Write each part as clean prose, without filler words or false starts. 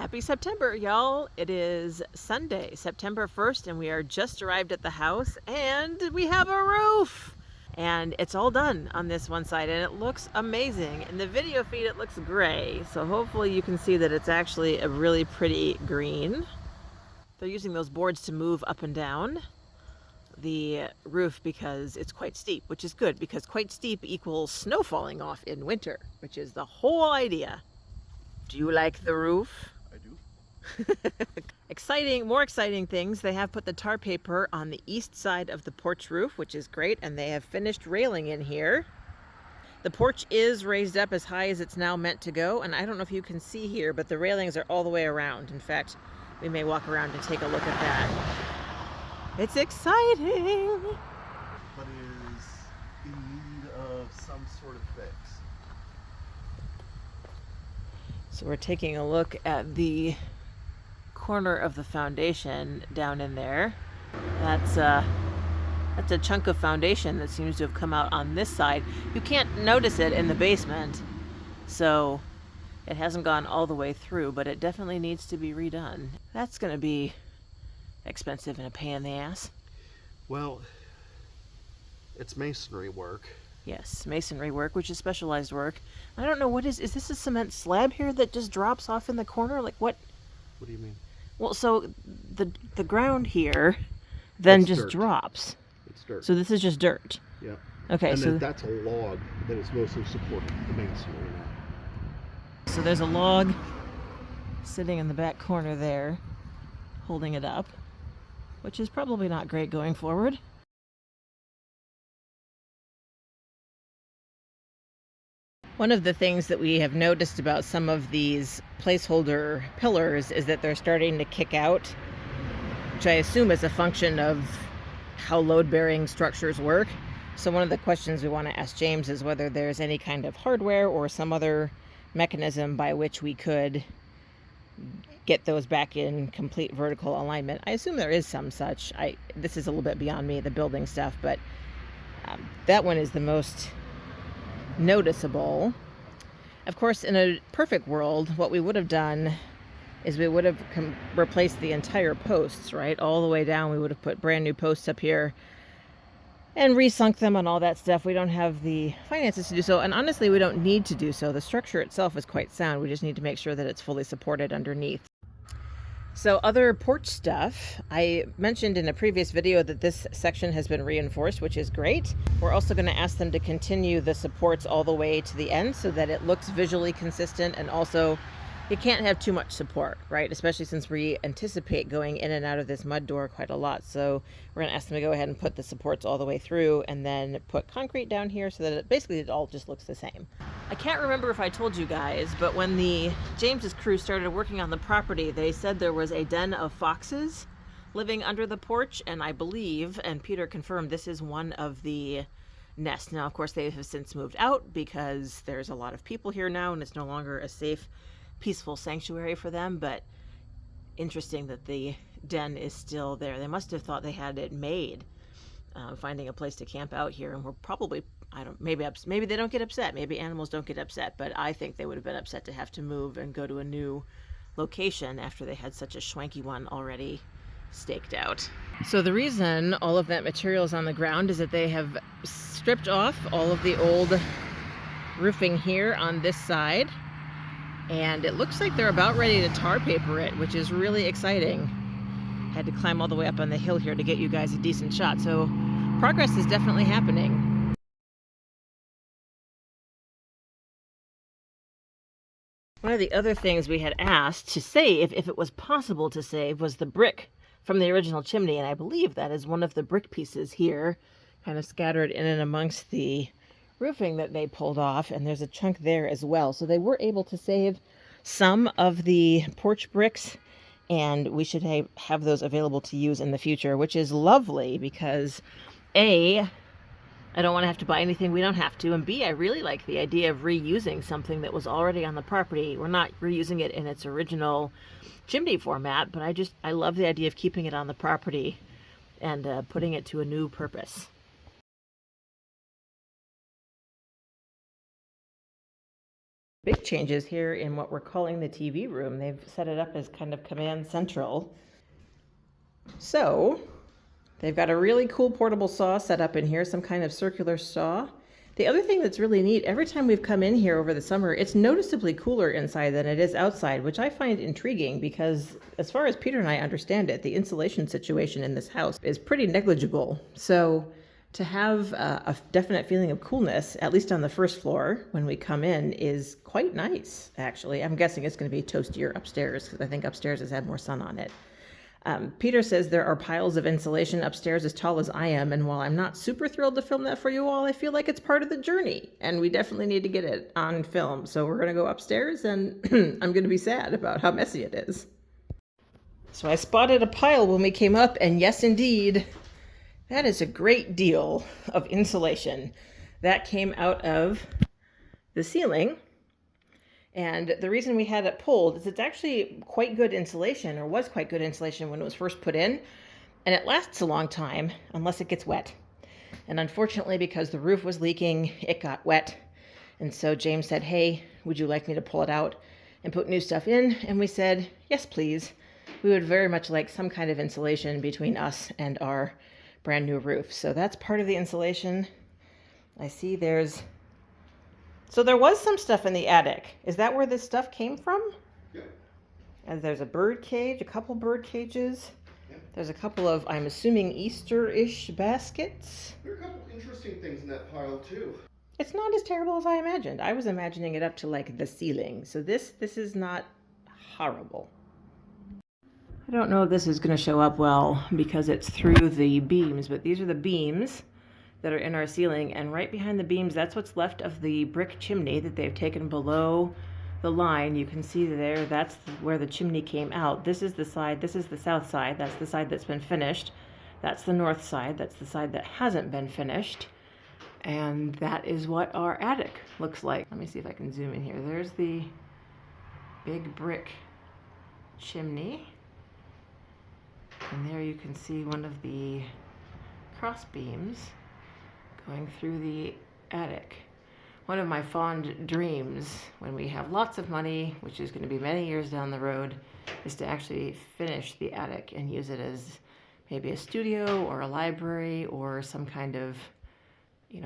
Happy September, y'all. It is Sunday, September 1st, and we are just arrived at the house, and we have a roof. And it's all done on this one side, and it looks amazing. In the video feed, it looks gray, so hopefully you can see that it's actually a really pretty green. They're using those boards to move up and down the roof because it's quite steep, which is good, because quite steep equals snow falling off in winter, which is the whole idea. Do you like the roof? More exciting things. They have put the tar paper on the east side of the porch roof, which is great, and they have finished railing in here. The porch is raised up as high as it's now meant to go, and I don't know if you can see here, but the railings are all the way around. In fact, we may walk around and take a look at that. It's exciting! But is in need of some sort of fix. So we're taking a look at the corner of the foundation down in there. That's a chunk of foundation that seems to have come out on this side. You can't notice it in the basement, so it hasn't gone all the way through, but it definitely needs to be redone. That's going to be expensive and a pain in the ass. Well, it's masonry work. Yes, masonry work, which is specialized work. I don't know, is this a cement slab here that just drops off in the corner? Like what? What do you mean? Well, so the ground here then It's just dirt. drops. It's dirt. So this is just dirt. Yeah. Okay, And so then that's a log that is mostly supporting the masonry now. so there's a log sitting in the back corner there, holding it up, which is probably not great going forward. One of the things that we have noticed about some of these placeholder pillars is that they're starting to kick out, which I assume is a function of how load-bearing structures work. So one of the questions we want to ask James is whether there's any kind of hardware or some other mechanism by which we could get those back in complete vertical alignment. I assume there is some such. This is a little bit beyond me, the building stuff, but that one is the most noticeable. Of course, in a perfect world, what we would have done is we would have replaced the entire posts, right? All the way down. We would have put brand new posts up here and resunk them and all that stuff. We don't have the finances to do so, and honestly, we don't need to do so. The structure itself is quite sound. We just need to make sure that it's fully supported underneath. So other porch stuff, I mentioned in a previous video that this section has been reinforced, which is great. We're also going to ask them to continue the supports all the way to the end so that it looks visually consistent, and also you can't have too much support, right? Especially since we anticipate going in and out of this mud door quite a lot. So we're going to ask them to go ahead and put the supports all the way through and then put concrete down here so that it all just looks the same. I can't remember if I told you guys, but when the James's crew started working on the property, they said there was a den of foxes living under the porch, and I believe, and Peter confirmed, this is one of the nests. Now, of course, they have since moved out because there's a lot of people here now and it's no longer a safe, peaceful sanctuary for them, but interesting that the den is still there. They must have thought they had it made, finding a place to camp out here, and we're probably, maybe they don't get upset, maybe animals don't get upset, but I think they would have been upset to have to move and go to a new location after they had such a schwanky one already staked out. So the reason all of that material is on the ground is that they have stripped off all of the old roofing here on this side, and it looks like they're about ready to tar paper it, which is really exciting. Had to climb all the way up on the hill here to get you guys a decent shot, so progress is definitely happening. One of the other things we had asked to save, if it was possible to save, was the brick from the original chimney, and I believe that is one of the brick pieces here, kind of scattered in and amongst the roofing that they pulled off, and there's a chunk there as well. So they were able to save some of the porch bricks, and we should have those available to use in the future, which is lovely because A, I don't want to have to buy anything we don't have to, and B, I really like the idea of reusing something that was already on the property. We're not reusing it in its original chimney format, but I love the idea of keeping it on the property and putting it to a new purpose. Big changes here in what we're calling the TV room. They've set it up as kind of command central. So they've got a really cool portable saw set up in here, some kind of circular saw. The other thing that's really neat, every time we've come in here over the summer, it's noticeably cooler inside than it is outside, which I find intriguing because as far as Peter and I understand it, the insulation situation in this house is pretty negligible. So to have a definite feeling of coolness, at least on the first floor when we come in, is quite nice, actually. I'm guessing it's going to be toastier upstairs because I think upstairs has had more sun on it. Peter says there are piles of insulation upstairs as tall as I am, and while I'm not super thrilled to film that for you all, I feel like it's part of the journey, and we definitely need to get it on film. So we're going to go upstairs, and I'm going to be sad about how messy it is. So I spotted a pile when we came up, and yes, indeed, that is a great deal of insulation. That came out of the ceiling. And the reason we had it pulled is it's actually quite good insulation, or was quite good insulation when it was first put in, and it lasts a long time unless it gets wet. And unfortunately, because the roof was leaking, it got wet. And so James said, hey, would you like me to pull it out and put new stuff in? And we said, yes, please. We would very much like some kind of insulation between us and our brand new roof. So that's part of the insulation. I see so there was some stuff in the attic. Is that where this stuff came from? Yeah. And there's a bird cage, a couple bird cages. Yeah. There's a couple of, I'm assuming, Easter-ish baskets. There are a couple interesting things in that pile too. It's not as terrible as I imagined. I was imagining it up to like the ceiling. So this is not horrible. I don't know if this is going to show up well because it's through the beams, but these are the beams that are in our ceiling, and right behind the beams, that's what's left of the brick chimney that they've taken below the line. You can see there, that's where the chimney came out. This is the side, this is the south side, that's the side that's been finished. That's the north side, that's the side that hasn't been finished. And that is what our attic looks like. Let me see if I can zoom in here. There's the big brick chimney. And there you can see one of the cross beams going through the attic. One of my fond dreams when we have lots of money, which is going to be many years down the road, is to actually finish the attic and use it as maybe a studio or a library or some kind of,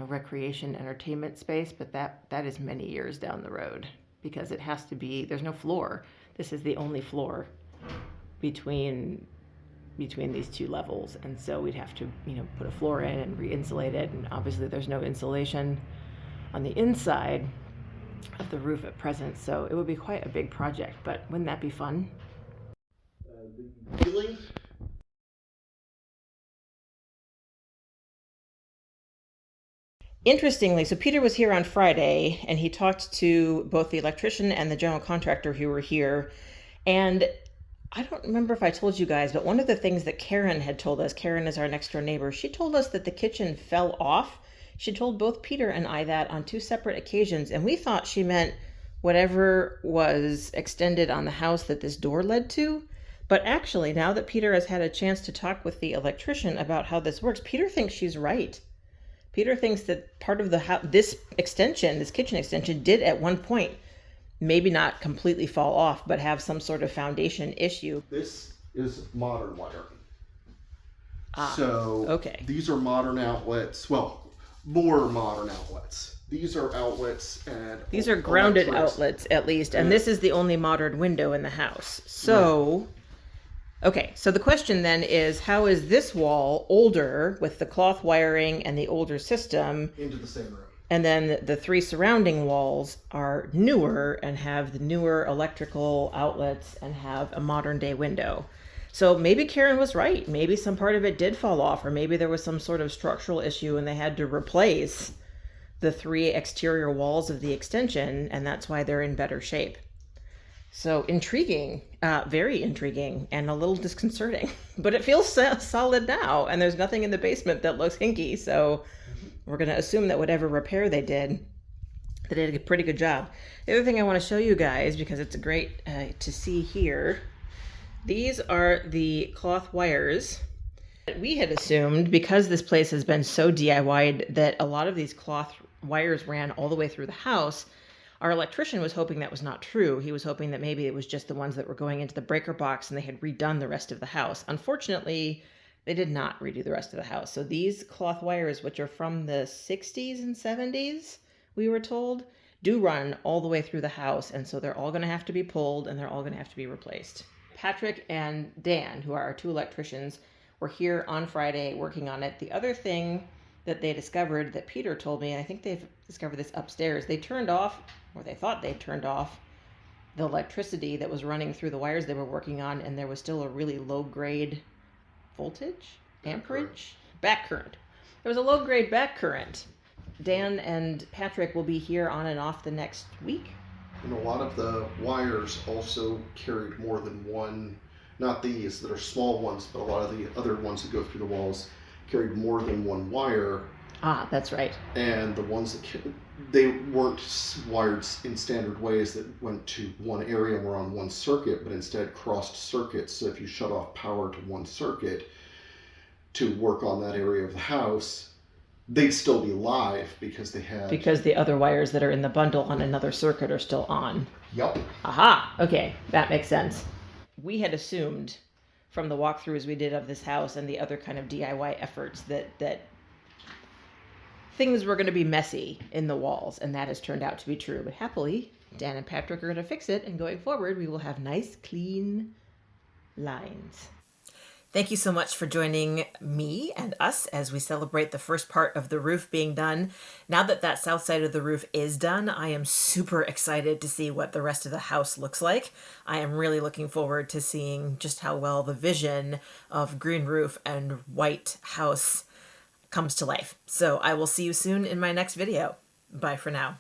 recreation entertainment space. But that is many years down the road because it has to be, there's no floor. This is the only floor between these two levels, and so we'd have to put a floor in and re-insulate it, and obviously there's no insulation on the inside of the roof at present, so it would be quite a big project. But wouldn't that be fun? The ceiling. Interestingly, so Peter was here on Friday, and he talked to both the electrician and the general contractor who were here, and I don't remember if I told you guys, but one of the things that Karen had told us, Karen is our next door neighbor, she told us that the kitchen fell off. She told both Peter and I that on 2 separate occasions, and we thought she meant whatever was extended on the house that this door led to. But actually, now that Peter has had a chance to talk with the electrician about how this works, Peter thinks she's right. Peter thinks that part of this kitchen extension did at one point maybe not completely fall off, but have some sort of foundation issue. This is modern wiring. Okay. These are modern outlets. Well, more modern outlets. These are outlets and these are grounded outlets at least, and this is the only modern window in the house. So, okay. So the question then is, how is this wall older with the cloth wiring and the older system into the same room? And then the 3 surrounding walls are newer and have the newer electrical outlets and have a modern day window. So maybe Karen was right. Maybe some part of it did fall off, or maybe there was some sort of structural issue and they had to replace the 3 exterior walls of the extension, and that's why they're in better shape. So intriguing, very intriguing, and a little disconcerting. But it feels solid now, and there's nothing in the basement that looks hinky, so we're going to assume that whatever repair they did a pretty good job. The other thing I want to show you guys, because it's great to see here, these are the cloth wires. We had assumed, because this place has been so DIY'd, that a lot of these cloth wires ran all the way through the house. Our electrician was hoping that was not true. He was hoping that maybe it was just the ones that were going into the breaker box and they had redone the rest of the house. Unfortunately, they did not redo the rest of the house. So these cloth wires, which are from the 60s and 70s, we were told, do run all the way through the house. And so they're all going to have to be pulled and they're all going to have to be replaced. Patrick and Dan, who are our two electricians, were here on Friday working on it. The other thing that they discovered that Peter told me, and I think they've discovered this upstairs, they turned off, or they thought they turned off, the electricity that was running through the wires they were working on, and there was still a really low grade voltage, amperage, back current. There was a low grade back current. Dan and Patrick will be here on and off the next week. And a lot of the wires also carried more than one, not these that are small ones, but a lot of the other ones that go through the walls carried more than one wire. Ah, that's right. And the ones that they weren't wired in standard ways that went to one area and were on one circuit, but instead crossed circuits. So if you shut off power to one circuit to work on that area of the house, they'd still be live because the other wires that are in the bundle on another circuit are still on. Yep. Aha, okay, that makes sense. We had assumed from the walkthroughs we did of this house and the other kind of DIY efforts that things were going to be messy in the walls, and that has turned out to be true. But happily, Dan and Patrick are going to fix it, and going forward, we will have nice, clean lines. Thank you so much for joining me and us as we celebrate the first part of the roof being done. Now that that south side of the roof is done, I am super excited to see what the rest of the house looks like. I am really looking forward to seeing just how well the vision of green roof and white house comes to life. So I will see you soon in my next video. Bye for now.